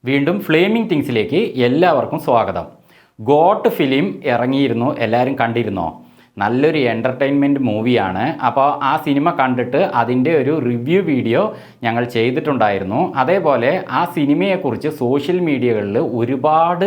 വീണ്ടും ഫ്ലേമിംഗ് തിങ്സിലേക്ക് എല്ലാവർക്കും സ്വാഗതം. ഗോട്ട് ഫിലിം ഇറങ്ങിയിരുന്നു, എല്ലാവരും കണ്ടിരുന്നോ? നല്ലൊരു എൻ്റർടൈൻമെൻറ്റ് മൂവിയാണ്. അപ്പോൾ ആ സിനിമ കണ്ടിട്ട് അതിൻ്റെ ഒരു റിവ്യൂ വീഡിയോ ഞങ്ങൾ ചെയ്തിട്ടുണ്ടായിരുന്നു. അതേപോലെ ആ സിനിമയെക്കുറിച്ച് സോഷ്യൽ മീഡിയകളിൽ ഒരുപാട്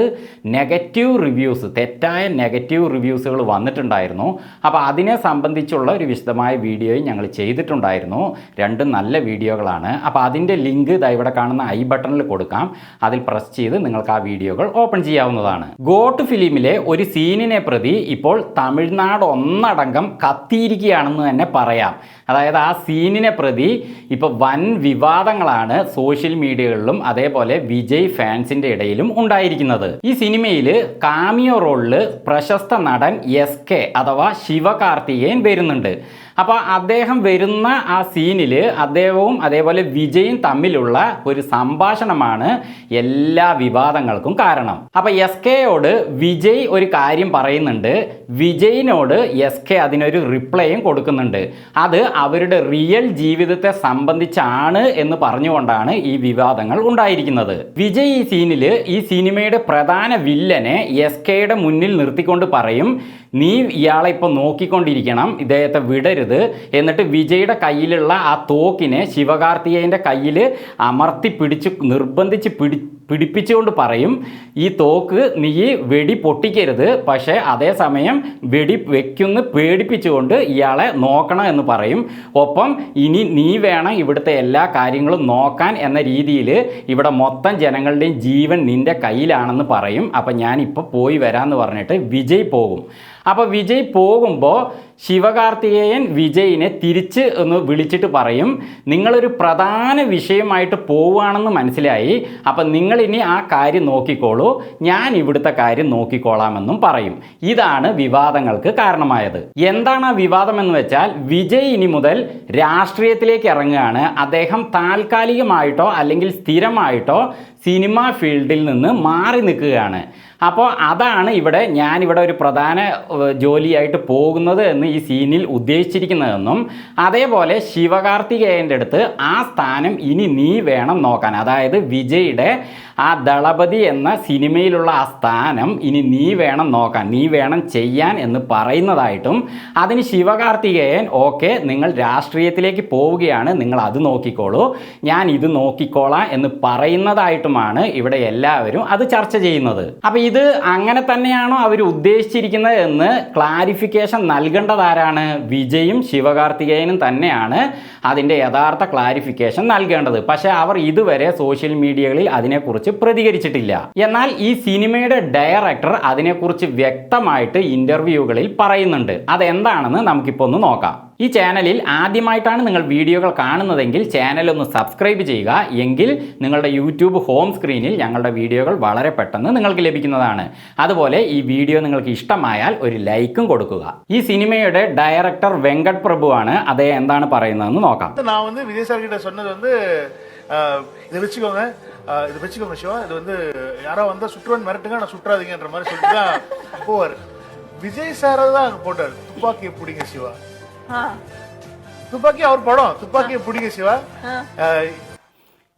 നെഗറ്റീവ് റിവ്യൂസ്, തെറ്റായ നെഗറ്റീവ് റിവ്യൂസുകൾ വന്നിട്ടുണ്ടായിരുന്നു. അപ്പോൾ അതിനെ സംബന്ധിച്ചുള്ള ഒരു വിശദമായ വീഡിയോയും ഞങ്ങൾ ചെയ്തിട്ടുണ്ടായിരുന്നു. രണ്ടും നല്ല വീഡിയോകളാണ്. അപ്പോൾ അതിൻ്റെ ലിങ്ക് ഇതാ ഇവിടെ കാണുന്ന ഐ ബട്ടണിൽ കൊടുക്കാം. അതിൽ പ്രസ് ചെയ്ത് നിങ്ങൾക്ക് ആ വീഡിയോകൾ ഓപ്പൺ ചെയ്യാവുന്നതാണ്. ഗോട്ട് ഫിലിമിലെ ഒരു സീനിനെ പ്രതി ഇപ്പോൾ തമിഴ്നാട് ഒന്നടങ്കം കത്തിയിരിക്കുകയാണെന്ന് തന്നെ പറയാം. അതായത് ആ സീനിനെ പ്രതി ഇപ്പോൾ വൻ വിവാദങ്ങളാണ് സോഷ്യൽ മീഡിയകളിലും അതേപോലെ വിജയ് ഫാൻസിൻ്റെ ഇടയിലും ഉണ്ടായിരിക്കുന്നത്. ഈ സിനിമയിൽ കാമിയോ റോളിൽ പ്രശസ്ത നടൻ SK അഥവാ ശിവകാർത്തികേയൻ വരുന്നുണ്ട്. അപ്പോൾ അദ്ദേഹം വരുന്ന ആ സീനിൽ അദ്ദേഹവും അതേപോലെ വിജയും തമ്മിലുള്ള ഒരു സംഭാഷണമാണ് എല്ലാ വിവാദങ്ങൾക്കും കാരണം. അപ്പോൾ SKയോട് വിജയ് ഒരു കാര്യം പറയുന്നുണ്ട്, വിജയിനോട് SK അതിനൊരു റിപ്ലൈയും കൊടുക്കുന്നുണ്ട്. അത് അവരുടെ റിയൽ ജീവിതത്തെ സംബന്ധിച്ചാണ് എന്ന് പറഞ്ഞുകൊണ്ടാണ് ഈ വിവാദങ്ങൾ ഉണ്ടായിരിക്കുന്നത്. വിജയ് ഈ സീനിൽ ഈ സിനിമയുടെ പ്രധാന വില്ലനെ SKയുടെ മുന്നിൽ നിർത്തിക്കൊണ്ട് പറയും, നീ ഇയാളെ ഇപ്പോൾ നോക്കിക്കൊണ്ടിരിക്കണം, ഇദ്ദേഹത്തെ വിടരുത്. എന്നിട്ട് വിജയുടെ കയ്യിലുള്ള ആ തോക്കിനെ ശിവകാർത്തികേയൻ്റെ കയ്യിൽ അമർത്തി നിർബന്ധിച്ച് പിടിപ്പിച്ചുകൊണ്ട് പറയും, ഈ തോക്ക് നീ വെടി പൊട്ടിക്കരുത്, പക്ഷേ അതേസമയം വെടി വെക്കുന്ന് പേടിപ്പിച്ചുകൊണ്ട് ഇയാളെ നോക്കണം എന്ന് പറയും. ഒപ്പം ഇനി നീ വേണം ഇവിടുത്തെ എല്ലാ കാര്യങ്ങളും നോക്കാൻ എന്ന രീതിയിൽ ഇവിടെ മൊത്തം ജനങ്ങളുടെയും ജീവൻ നിൻ്റെ കയ്യിലാണെന്ന് പറയും. അപ്പം ഞാനിപ്പോൾ പോയി വരാമെന്ന് പറഞ്ഞിട്ട് വിജയ് പോകും. അപ്പോൾ വിജയ് പോകുമ്പോൾ ശിവകാർത്തികേയൻ വിജയിനെ തിരിച്ച് ഒന്ന് വിളിച്ചിട്ട് പറയും, നിങ്ങളൊരു പ്രധാന വിഷയമായിട്ട് പോവുകയാണെന്ന് മനസ്സിലായി, അപ്പം നിങ്ങളിനി ആ കാര്യം നോക്കിക്കോളൂ, ഞാൻ ഇവിടുത്തെ കാര്യം നോക്കിക്കോളാമെന്നും പറയും. ഇതാണ് വിവാദങ്ങൾക്ക് കാരണമായത്. എന്താണ് ആ വിവാദം എന്ന് വെച്ചാൽ, വിജയ് ഇനി മുതൽ രാഷ്ട്രീയത്തിലേക്ക് ഇറങ്ങുകയാണ്. അദ്ദേഹം താൽക്കാലികമായിട്ടോ അല്ലെങ്കിൽ സ്ഥിരമായിട്ടോ സിനിമാ ഫീൽഡിൽ നിന്ന് മാറി നിൽക്കുകയാണ്. അപ്പോൾ അതാണ് ഞാനിവിടെ ഒരു പ്രധാന ജോലിയായിട്ട് പോകുന്നത് എന്ന് ഈ സീനിൽ ഉദ്ദേശിച്ചിരിക്കുന്നതെന്നും അതേപോലെ ശിവകാർത്തികേയൻ്റെ അടുത്ത് ആ സ്ഥാനം ഇനി നീ വേണം നോക്കാൻ, അതായത് വിജയുടെ ആ ദളപതി എന്ന സിനിമയിലുള്ള ആ സ്ഥാനം ഇനി നീ വേണം നോക്കാൻ, നീ വേണം ചെയ്യാൻ എന്ന് പറയുന്നതായിട്ടും, അതിന് ശിവകാർത്തികേയൻ ഓക്കെ നിങ്ങൾ രാഷ്ട്രീയത്തിലേക്ക് പോവുകയാണ്, നിങ്ങൾ അത് നോക്കിക്കോളൂ, ഞാൻ ഇത് നോക്കിക്കോളാം എന്ന് പറയുന്നതായിട്ടുമാണ് ഇവിടെ എല്ലാവരും അത് ചർച്ച ചെയ്യുന്നത്. അപ്പോൾ ഇത് അങ്ങനെ തന്നെയാണോ അവർ ഉദ്ദേശിച്ചിരിക്കുന്നത് എന്ന് ക്ലാരിഫിക്കേഷൻ നൽകേണ്ടതാരാണ്? വിജയും ശിവകാർത്തികേയനും തന്നെയാണ് അതിൻ്റെ യഥാർത്ഥ ക്ലാരിഫിക്കേഷൻ നൽകേണ്ടത്. പക്ഷേ അവർ ഇതുവരെ സോഷ്യൽ മീഡിയകളിൽ അതിനെക്കുറിച്ച് പ്രതികരിച്ചിട്ടില്ല. എന്നാൽ ഈ സിനിമയുടെ ഡയറക്ടർ അതിനെക്കുറിച്ച് വ്യക്തമായിട്ട് ഇൻ്റർവ്യൂകളിൽ പറയുന്നുണ്ട്. അതെന്താണെന്ന് നമുക്കിപ്പോൾ ഒന്ന് നോക്കാം. ഈ ചാനലിൽ ആദ്യമായിട്ടാണ് നിങ്ങൾ വീഡിയോകൾ കാണുന്നതെങ്കിൽ ചാനൽ ഒന്ന് സബ്സ്ക്രൈബ് ചെയ്യുക. എങ്കിൽ നിങ്ങളുടെ യൂട്യൂബ് ഹോം സ്ക്രീനിൽ ഞങ്ങളുടെ വീഡിയോകൾ വളരെ പെട്ടെന്ന് നിങ്ങൾക്ക് ലഭിക്കുന്നതാണ്. അതുപോലെ ഈ വീഡിയോ നിങ്ങൾക്ക് ഇഷ്ടമായാൽ ഒരു ലൈക്കും കൊടുക്കുക. ഈ സിനിമയുടെ ഡയറക്ടർ വെങ്കട് പ്രഭു ആണ്. അദ്ദേഹം എന്താണ് പറയുന്നതെന്ന് നോക്കാം. நான் விஜய் சார் கிட்ட சொன்னது இதை வச்சுக்கோங்க, இதை வச்சுக்கோங்க சிவா, இது யாரோ வந்தால் சுற்றுவன் மிரட்டுங்க, நான் சுற்றாதீங்கன்ற மாதிரி சொல்லிட்டு தான் போவார். விஜய் சாரை தான் அங்கே போட்டார், துப்பாக்கியை பிடிங்க சிவா, തുപ്പാക്കി അവർ പടം തുപ്പാക്കിയെ പിടിക്കുക ശിവ.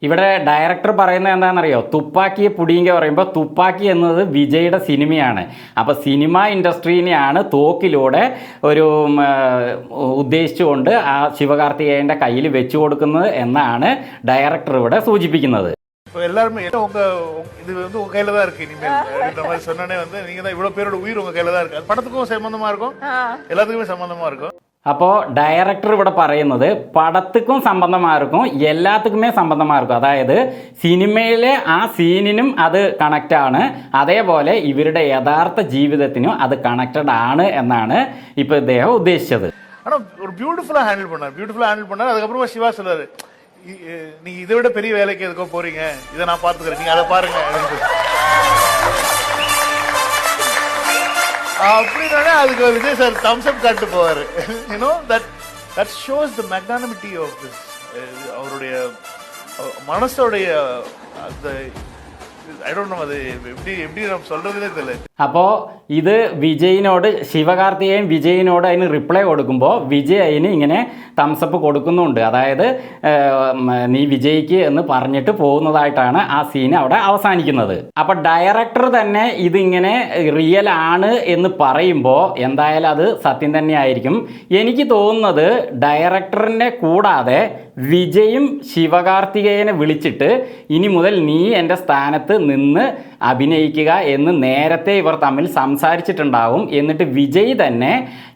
ഇവിടെ ഡയറക്ടർ പറയുന്നത് എന്താണെന്നറിയോ? തുപ്പാക്കിയെ പുടിയുക പറയുമ്പോൾ തുപ്പാക്കി എന്നത് വിജയുടെ സിനിമയാണ്. അപ്പോൾ സിനിമ ഇൻഡസ്ട്രീനെയാണ് തോക്കിലൂടെ ഒരു ഉദ്ദേശിച്ചുകൊണ്ട് ആ ശിവകാർത്തികേയൻ്റെ കയ്യിൽ വെച്ചു കൊടുക്കുന്നത് എന്നാണ് ഡയറക്ടർ ഇവിടെ സൂചിപ്പിക്കുന്നത്. எல்லாருமே இது உங்க கையில தான் இருக்கு இனிமேல் அப்படின்ற மாதிரி சொன்னோன்னே நீங்க தான் இவ்வளவு பேரோட உயிர் உங்க கையில தான் இருக்கு. அது படத்துக்கும் சம்பந்தமா இருக்கும், எல்லாத்துக்குமே சம்பந்தமா இருக்கும். അപ്പോൾ ഡയറക്ടർ ഇവിടെ പറയുന്നത് പടത്തുക്കും സംബന്ധமாக இருக்கும், എല്ലാത്തുക്കുമേ സംബന്ധமாக இருக்கும். അതായത് സിനിമയിലെ ആ സീനിനും അത് കണക്റ്റ് ആണ്, അതേപോലെ ഇവരുടെ യഥാർത്ഥ ജീവിതത്തിനും അത് കണക്റ്റഡ് ആണ് എന്നാണ് ഇപ്പോൾ ഇദ്ദേഹം ഉദ്ദേശിച്ചത്. ஆனால் ஒரு பியூட்டிஃபுல்லாக ஹேண்டில் பண்ணார். அதுக்கப்புறமா சிவா சொல்றாரு, நீங்க இதை விட பெரிய வேலைக்கு எதுக்கோ போறீங்க, இதை நான் பார்த்துக்கிறேன், நீங்க அதை பாருங்க அப்படின்னா அதுக்கு விஜய் சார் தம்ஸ் அப் காட்டு போவாரு. You know that shows the magnanimity of this. அவருடைய மனசோடைய அந்த ஐ டோன்ட் நோ அது எப்படி எப்படி நம்ம சொல்றதுனே தெரியல. അപ്പോൾ ഇത് വിജയിനോട് ശിവകാർത്തികേയൻ വിജയിനോട് അതിന് റിപ്ലൈ കൊടുക്കുമ്പോൾ വിജയ് അതിന് ഇങ്ങനെ തംസപ്പ് കൊടുക്കുന്നുണ്ട്. അതായത് നീ വിജയിക്ക് എന്ന് പറഞ്ഞിട്ട് പോകുന്നതായിട്ടാണ് ആ സീൻ അവിടെ അവസാനിക്കുന്നത്. അപ്പോൾ ഡയറക്ടർ തന്നെ ഇതിങ്ങനെ റിയൽ ആണ് എന്ന് പറയുമ്പോൾ എന്തായാലും അത് സത്യം തന്നെയായിരിക്കും. എനിക്ക് തോന്നുന്നത് ഡയറക്ടറിനെ കൂടാതെ വിജയും ശിവകാർത്തികേയനെ വിളിച്ചിട്ട് ഇനി മുതൽ നീ എൻ്റെ സ്ഥാനത്ത് നിന്ന് അഭിനയിക്കുക എന്ന് നേരത്തെ ഇവർ തമ്മിൽ സംസാരിച്ചിട്ടുണ്ടാവും. എന്നിട്ട് വിജയ് തന്നെ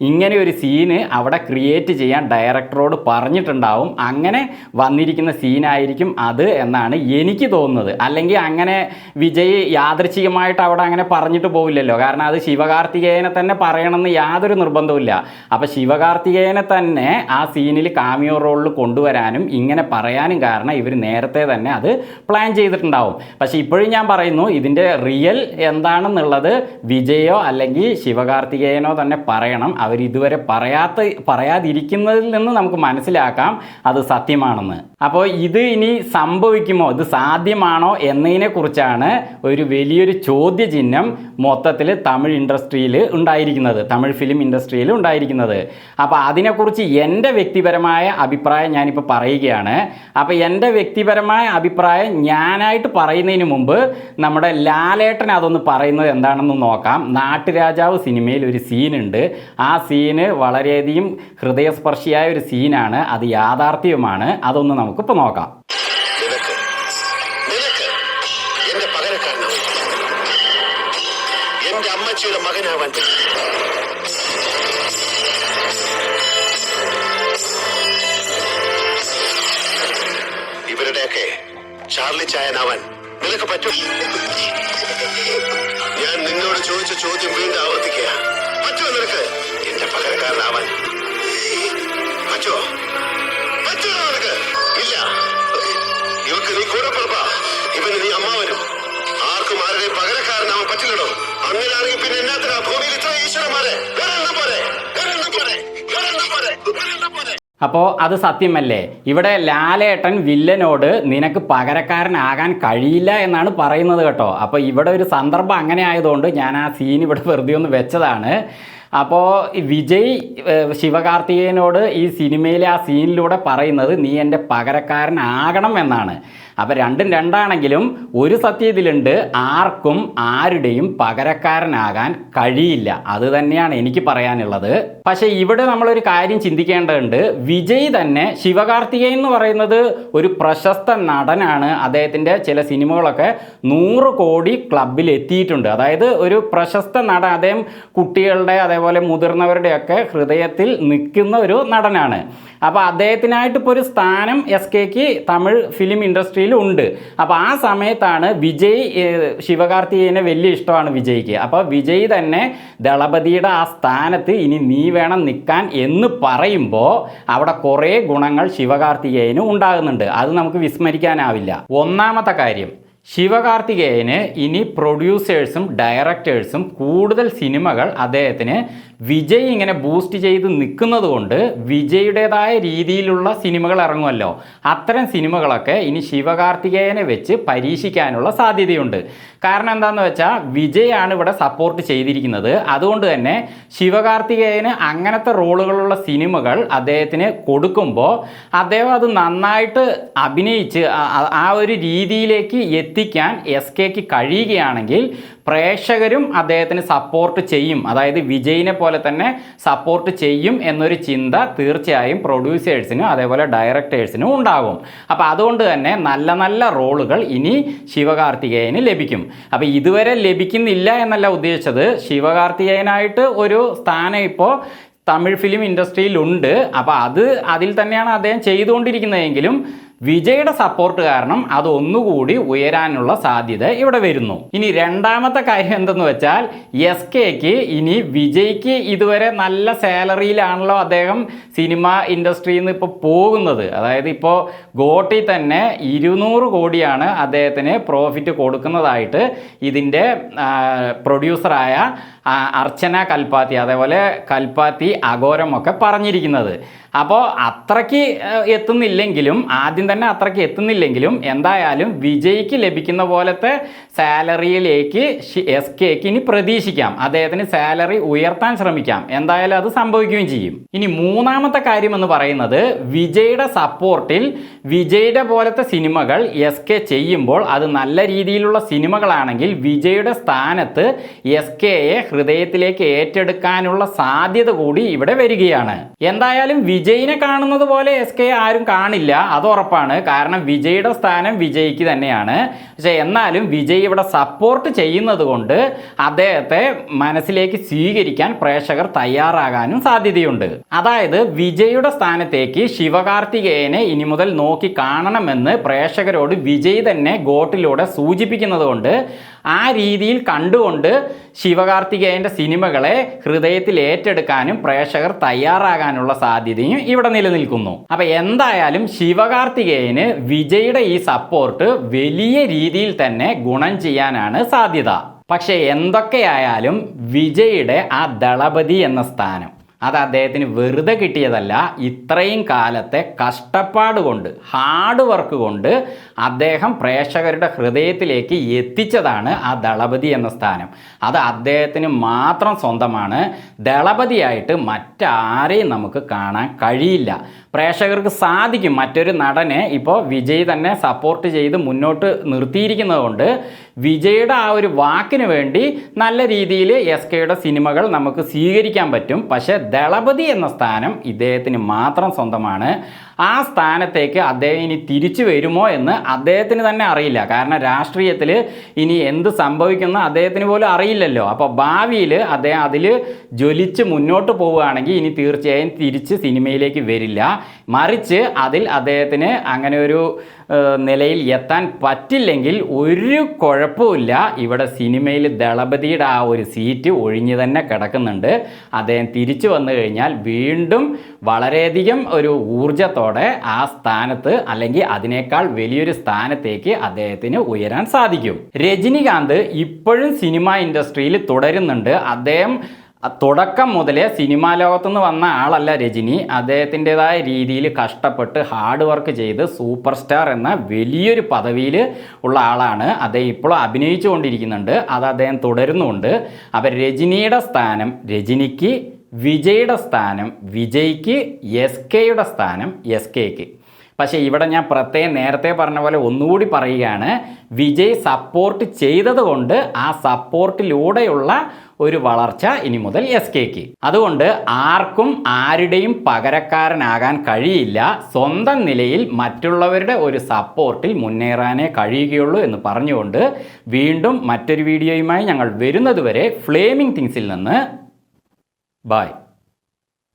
ഇങ്ങനെ ഒരു സീന് അവിടെ ക്രിയേറ്റ് ചെയ്യാൻ ഡയറക്ടറോട് പറഞ്ഞിട്ടുണ്ടാവും. അങ്ങനെ വന്നിരിക്കുന്ന സീനായിരിക്കും അത് എന്നാണ് എനിക്ക് തോന്നുന്നത്. അല്ലെങ്കിൽ അങ്ങനെ വിജയ് യാദൃച്ഛികമായിട്ട് അവിടെ അങ്ങനെ പറഞ്ഞിട്ട് പോവില്ലല്ലോ. കാരണം അത് ശിവകാർത്തികേയനെ തന്നെ പറയണമെന്ന് യാതൊരു നിർബന്ധവുമില്ല. അപ്പോൾ ശിവകാർത്തികേയനെ തന്നെ ആ സീനിൽ കാമിയോ റോളിൽ കൊണ്ടുവരാനും ഇങ്ങനെ പറയാനും കാരണം ഇവർ നേരത്തെ തന്നെ അത് പ്ലാൻ ചെയ്തിട്ടുണ്ടാവും. പക്ഷേ ഇപ്പോഴും ഞാൻ പറയുന്നു, ഇതിൻ്റെ എന്താണെന്നുള്ളത് വിജയോ അല്ലെങ്കിൽ ശിവകാർത്തികേയനോ തന്നെ പറയണം. അവർ ഇതുവരെ പറയാതിരിക്കുന്നതിൽ നിന്ന് നമുക്ക് മനസ്സിലാക്കാം അത് സത്യമാണെന്ന്. അപ്പോൾ ഇത് ഇനി സംഭവിക്കുമോ, ഇത് സാധ്യമാണോ എന്നതിനെ കുറിച്ചാണ് ഒരു വലിയൊരു ചോദ്യചിഹ്നം മൊത്തത്തിൽ തമിഴ് ഇൻഡസ്ട്രിയിൽ ഉണ്ടായിരിക്കുന്നത്, തമിഴ് ഫിലിം ഇൻഡസ്ട്രിയിൽ ഉണ്ടായിരിക്കുന്നത്. അപ്പോൾ അതിനെക്കുറിച്ച് എൻ്റെ വ്യക്തിപരമായ അഭിപ്രായം ഞാനിപ്പോൾ പറയുകയാണ്. അപ്പോൾ എൻ്റെ വ്യക്തിപരമായ അഭിപ്രായം ഞാനായിട്ട് പറയുന്നതിന് മുമ്പ് നമ്മുടെ ലാലേട്ടൻ അതൊന്ന് പറയുന്നത് എന്താണെന്ന് നോക്കാം. നാട്ടുരാജാവ് സിനിമയിൽ ഒരു സീനുണ്ട്. ആ സീന് വളരെയധികം ഹൃദയസ്പർശിയായ ഒരു സീനാണ്. അത് യാഥാർത്ഥ്യവുമാണ്. അതൊന്ന് നമുക്കിപ്പോൾ നോക്കാം. ഇവരുടെയൊക്കെ ചാർലി ചായനാവാൻ നിനക്ക് പറ്റും. ഞാൻ നിന്നോട് ചോദിച്ച ചോദ്യം വീണ്ടും ആവർത്തിക്കുക. പറ്റുമോ നിനക്ക് എന്റെ പകരക്കാരനാവാൻ? പറ്റുമോ? പറ്റുമോ നിനക്ക്? ഇല്ല. ഇവക്ക് നീ കൂടെ പുറപ്പാ, ഇവന് നീ അമ്മാവനും. ആർക്കും ആരുടെയും പകരക്കാരനാവാൻ പറ്റില്ലടോ. അങ്ങനെയാണെങ്കിൽ പിന്നെ എന്നാത്തിനാ ഭൂമിയിൽ ഇത്ര ഈശ്വരന്മാരെ? വേറെണ്ണം പോലെ, വേറെണ്ണം പോലെ, വേറെണ്ണം പോലെ, വേറെണ്ണം പോലെ. അപ്പോൾ അത് സത്യമല്ലേ? ഇവിടെ ലാലേട്ടൻ വില്ലനോട് നിനക്ക് പകരക്കാരനാകാൻ കഴിയില്ല എന്നാണ് പറയുന്നത് കേട്ടോ. അപ്പോൾ ഇവിടെ ഒരു സന്ദർഭം അങ്ങനെ ആയതുകൊണ്ട് ഞാൻ ആ സീൻ ഇവിടെ വെറുതെ ഒന്ന് വെച്ചതാണ്. അപ്പോൾ വിജയ് ശിവകാർത്തികേയനോട് ഈ സിനിമയിലെ ആ സീനിലൂടെ പറയുന്നത് നീ എൻ്റെ പകരക്കാരനാകണം എന്നാണ്. അപ്പോൾ രണ്ടും രണ്ടാണെങ്കിലും ഒരു സത്യം ഇതിലുണ്ട്, ആർക്കും ആരുടെയും പകരക്കാരനാകാൻ കഴിയില്ല. അത് തന്നെയാണ് എനിക്ക് പറയാനുള്ളത്. പക്ഷേ ഇവിടെ നമ്മളൊരു കാര്യം ചിന്തിക്കേണ്ടതുണ്ട്. വിജയ് തന്നെ, ശിവകാർത്തികേയൻ എന്ന് പറയുന്നത് ഒരു പ്രശസ്ത നടനാണ്. അദ്ദേഹത്തിൻ്റെ ചില സിനിമകളൊക്കെ 100 കോടി ക്ലബിൽ എത്തിയിട്ടുണ്ട്. അതായത് ഒരു പ്രശസ്ത നടൻ. അദ്ദേഹം കുട്ടികളുടെ അതേപോലെ മുതിർന്നവരുടെയൊക്കെ ഹൃദയത്തിൽ നിൽക്കുന്ന ഒരു നടനാണ്. അപ്പോൾ അദ്ദേഹത്തിനായിട്ട് ഇപ്പോൾ ഒരു സ്ഥാനം SKക്ക് തമിഴ് ഫിലിം ഇൻഡസ്ട്രിയിൽ ഉണ്ട്. അപ്പോൾ ആ സമയത്താണ് വിജയ്, ശിവകാർത്തികേയനെ വലിയ ഇഷ്ടമാണ് വിജയ്ക്ക്. അപ്പോൾ വിജയ് തന്നെ ദളപതിയുടെ ആ സ്ഥാനത്ത് ഇനി നീ വേണം നിൽക്കാൻ എന്ന് പറയുമ്പോൾ അവിടെ കുറേ ഗുണങ്ങൾ ശിവകാർത്തികേയന് ഉണ്ടാകുന്നുണ്ട്. അത് നമുക്ക് വിസ്മരിക്കാനാവില്ല. ഒന്നാമത്തെ കാര്യം, ശിവകാർത്തികേയന് ഇനി പ്രൊഡ്യൂസേഴ്സും ഡയറക്ടേഴ്സും കൂടുതൽ സിനിമകൾ അദ്ദേഹത്തിന് വിജയ് ഇങ്ങനെ ബൂസ്റ്റ് ചെയ്ത് നിൽക്കുന്നത് കൊണ്ട് വിജയുടേതായ രീതിയിലുള്ള സിനിമകൾ ഇറങ്ങുമല്ലോ. അത്തരം സിനിമകളൊക്കെ ഇനി ശിവകാർത്തികേയനെ വെച്ച് പരീക്ഷിക്കാനുള്ള സാധ്യതയുണ്ട്. കാരണം എന്താണെന്ന് വെച്ചാൽ വിജയാണ് ഇവിടെ സപ്പോർട്ട് ചെയ്തിരിക്കുന്നത്. അതുകൊണ്ട് തന്നെ ശിവകാർത്തികേയന് അങ്ങനത്തെ റോളുകളുള്ള സിനിമകൾ അദ്ദേഹത്തിന് കൊടുക്കുമ്പോൾ അദ്ദേഹം അത് നന്നായിട്ട് അഭിനയിച്ച് ആ ഒരു രീതിയിലേക്ക് എത്തിക്കാൻ SKക്ക് കഴിയുകയാണെങ്കിൽ പ്രേക്ഷകരും അദ്ദേഹത്തിന് സപ്പോർട്ട് ചെയ്യും. അതായത് വിജയിനെ പോലെ തന്നെ സപ്പോർട്ട് ചെയ്യും എന്നൊരു ചിന്ത തീർച്ചയായും പ്രൊഡ്യൂസേഴ്സിനും അതേപോലെ ഡയറക്ടേഴ്സിനും ഉണ്ടാകും. അപ്പോൾ അതുകൊണ്ട് തന്നെ നല്ല നല്ല റോളുകൾ ഇനി ശിവകാർത്തികേയന് ലഭിക്കും. അപ്പോൾ ഇതുവരെ ലഭിക്കുന്നില്ല എന്നല്ല ഉദ്ദേശിച്ചത്. ശിവകാർത്തികേയനായിട്ട് ഒരു സ്ഥാനം ഇപ്പോൾ തമിഴ് ഫിലിം ഇൻഡസ്ട്രിയിലുണ്ട്. അപ്പോൾ അതിൽ തന്നെയാണ് അദ്ദേഹം ചെയ്തുകൊണ്ടിരിക്കുന്നതെങ്കിലും വിജയുടെ സപ്പോർട്ട് കാരണം അത് ഒന്നുകൂടി ഉയരാനുള്ള സാധ്യത ഇവിടെ വരുന്നു. ഇനി രണ്ടാമത്തെ കാര്യം എന്തെന്ന് വെച്ചാൽ SKക്ക് ഇനി വിജയ്ക്ക് ഇതുവരെ നല്ല സാലറിയിലാണല്ലോ അദ്ദേഹം സിനിമ ഇൻഡസ്ട്രിയിൽ നിന്ന് ഇപ്പോൾ പോകുന്നത്. അതായത് ഇപ്പോൾ ഗോട്ടി തന്നെ 200 കോടിയാണ് അദ്ദേഹത്തിന് പ്രോഫിറ്റ് കൊടുക്കുന്നതായിട്ട് ഇതിൻ്റെ പ്രൊഡ്യൂസറായ അർച്ചന കൽപ്പാത്തി അതേപോലെ കൽപ്പാത്തി അഘോരമൊക്കെ പറഞ്ഞിരിക്കുന്നത്. അപ്പോൾ അത്രയ്ക്ക് എത്തുന്നില്ലെങ്കിലും ആദ്യം തന്നെ അത്രയ്ക്ക് എത്തുന്നില്ലെങ്കിലും എന്തായാലും വിജയ്ക്ക് ലഭിക്കുന്ന പോലത്തെ സാലറിയിലേക്ക് SKക്ക് ഇനി പ്രതീക്ഷിക്കാം. അദ്ദേഹത്തിന് സാലറി ഉയർത്താൻ ശ്രമിക്കാം. എന്തായാലും അത് സംഭവിക്കുകയും ചെയ്യും. ഇനി മൂന്നാമത്തെ കാര്യം എന്ന് പറയുന്നത് വിജയുടെ സപ്പോർട്ടിൽ വിജയുടെ പോലത്തെ സിനിമകൾ SK ചെയ്യുമ്പോൾ അത് നല്ല രീതിയിലുള്ള സിനിമകളാണെങ്കിൽ വിജയുടെ സ്ഥാനത്ത് SKയെ ഹൃദയത്തിലേക്ക് ഏറ്റെടുക്കാനുള്ള സാധ്യത കൂടി ഇവിടെ വരികയാണ്. എന്തായാലും വിജയിനെ കാണുന്നത് പോലെ SK ആരും കാണില്ല, അത് ഉറപ്പാണ്. കാരണം വിജയുടെ സ്ഥാനം വിജയ്ക്ക് തന്നെയാണ്. പക്ഷെ എന്നാലും വിജയ് ഇവിടെ സപ്പോർട്ട് ചെയ്യുന്നത് കൊണ്ട് അദ്ദേഹത്തെ മനസ്സിലേക്ക് സ്വീകരിക്കാൻ പ്രേക്ഷകർ തയ്യാറാകാനും സാധ്യതയുണ്ട്. അതായത് വിജയുടെ സ്ഥാനത്തേക്ക് ശിവകാർത്തികേയനെ ഇനി മുതൽ നോക്കി കാണണമെന്ന് പ്രേക്ഷകരോട് വിജയ് തന്നെ ഗോട്ടിലൂടെ സൂചിപ്പിക്കുന്നത് കൊണ്ട് ആ രീതിയിൽ കണ്ടുകൊണ്ട് ശിവകാർത്തികേയൻ്റെ സിനിമകളെ ഹൃദയത്തിൽ ഏറ്റെടുക്കാനും പ്രേക്ഷകർ തയ്യാറാകാനുള്ള സാധ്യതയും ഇവിടെ നിലനിൽക്കുന്നു. അപ്പം എന്തായാലും ശിവകാർത്തികേയന് വിജയുടെ ഈ സപ്പോർട്ട് വലിയ രീതിയിൽ തന്നെ ഗുണം ചെയ്യാനാണ് സാധ്യത. പക്ഷേ എന്തൊക്കെയായാലും വിജയുടെ ആ ദളപതി എന്ന സ്ഥാനം അത് അദ്ദേഹത്തിന് വെറുതെ കിട്ടിയതല്ല. ഇത്രയും കാലത്തെ കഷ്ടപ്പാട് കൊണ്ട്, ഹാർഡ് വർക്ക് കൊണ്ട് അദ്ദേഹം പ്രേക്ഷകരുടെ ഹൃദയത്തിലേക്ക് എത്തിച്ചതാണ് ആ ദളപതി എന്ന സ്ഥാനം. അത് അദ്ദേഹത്തിന് മാത്രം സ്വന്തമാണ്. ദളപതിയായിട്ട് മറ്റാരെയും നമുക്ക് കാണാൻ കഴിയില്ല. പ്രേക്ഷകർക്ക് സാധിക്കും. മറ്റൊരു നടനെ ഇപ്പോൾ വിജയ് തന്നെ സപ്പോർട്ട് ചെയ്ത് മുന്നോട്ട് നിർത്തിയിരിക്കുന്നത് കൊണ്ട് വിജയുടെ ആ ഒരു വാക്കിന് വേണ്ടി നല്ല രീതിയിൽ SKയുടെ സിനിമകൾ നമുക്ക് സ്വീകരിക്കാൻ പറ്റും. പക്ഷേ ദളപതി എന്ന സ്ഥാനം ഇദ്ദേഹത്തിന് മാത്രം സ്വന്തമാണ്. ആ സ്ഥാനത്തേക്ക് അദ്ദേഹം ഇനി തിരിച്ചു വരുമോ എന്ന് അദ്ദേഹത്തിന് തന്നെ അറിയില്ല. കാരണം രാഷ്ട്രീയത്തിൽ ഇനി എന്ത് സംഭവിക്കുന്ന അദ്ദേഹത്തിന് പോലും അറിയില്ലല്ലോ. അപ്പോൾ ഭാവിയിൽ അദ്ദേഹം അതിൽ ജ്വലിച്ച് മുന്നോട്ട് പോവുകയാണെങ്കിൽ ഇനി തീർച്ചയായും തിരിച്ച് സിനിമയിലേക്ക് വരില്ല. മറിച്ച് അതിൽ അദ്ദേഹത്തിന് അങ്ങനെ ഒരു നിലയിൽ എത്താൻ പറ്റില്ലെങ്കിൽ ഒരു കുഴപ്പമില്ല. ഇവിടെ സിനിമയിൽ ദളപതിയുടെ ആ ഒരു സീറ്റ് ഒഴിഞ്ഞു തന്നെ കിടക്കുന്നുണ്ട്. അദ്ദേഹം തിരിച്ചു വന്നു കഴിഞ്ഞാൽ വീണ്ടും വളരെയധികം ഒരു ഊർജത്തോടെ ആ സ്ഥാനത്ത് അല്ലെങ്കിൽ അതിനേക്കാൾ വലിയൊരു സ്ഥാനത്തേക്ക് അദ്ദേഹത്തിന് ഉയരാൻ സാധിക്കും. രജനികാന്ത് ഇപ്പോഴും സിനിമ ഇൻഡസ്ട്രിയിൽ തുടരുന്നുണ്ട്. അദ്ദേഹം തുടക്കം മുതലേ സിനിമാ ലോകത്തുനിന്ന് വന്ന ആളല്ല രജനി. അദ്ദേഹത്തിൻ്റെതായ രീതിയിൽ കഷ്ടപ്പെട്ട് ഹാർഡ് വർക്ക് ചെയ്ത് സൂപ്പർ സ്റ്റാർ എന്ന വലിയൊരു പദവിയിൽ ഉള്ള ആളാണ്. അദ്ദേഹം ഇപ്പോഴും അഭിനയിച്ചു കൊണ്ടിരിക്കുന്നുണ്ട്. അത് അദ്ദേഹം തുടരുന്നുണ്ട്. അപ്പം രജനിയുടെ സ്ഥാനം രജനിക്ക്, വിജയുടെ സ്ഥാനം വിജയ്ക്ക്, SKയുടെ സ്ഥാനം SKക്ക്. പക്ഷേ ഇവിടെ ഞാൻ പ്രത്യേകം നേരത്തെ പറഞ്ഞ പോലെ ഒന്നുകൂടി പറയുകയാണ്, വിജയ് സപ്പോർട്ട് ചെയ്തതുകൊണ്ട് ആ സപ്പോർട്ടിലൂടെയുള്ള ഒരു വളർച്ച ഇനി മുതൽ SKക്ക്. അതുകൊണ്ട് ആർക്കും ആരുടെയും പകരക്കാരനാകാൻ കഴിയില്ല. സ്വന്തം നിലയിൽ മറ്റുള്ളവരുടെ ഒരു സപ്പോർട്ടിൽ മുന്നേറാനേ കഴിയുകയുള്ളൂ എന്ന് പറഞ്ഞുകൊണ്ട് വീണ്ടും മറ്റൊരു വീഡിയോയുമായി ഞങ്ങൾ വരുന്നതുവരെ ഫ്ലേമിംഗ് തിങ്സിൽ നിന്ന് ബൈ.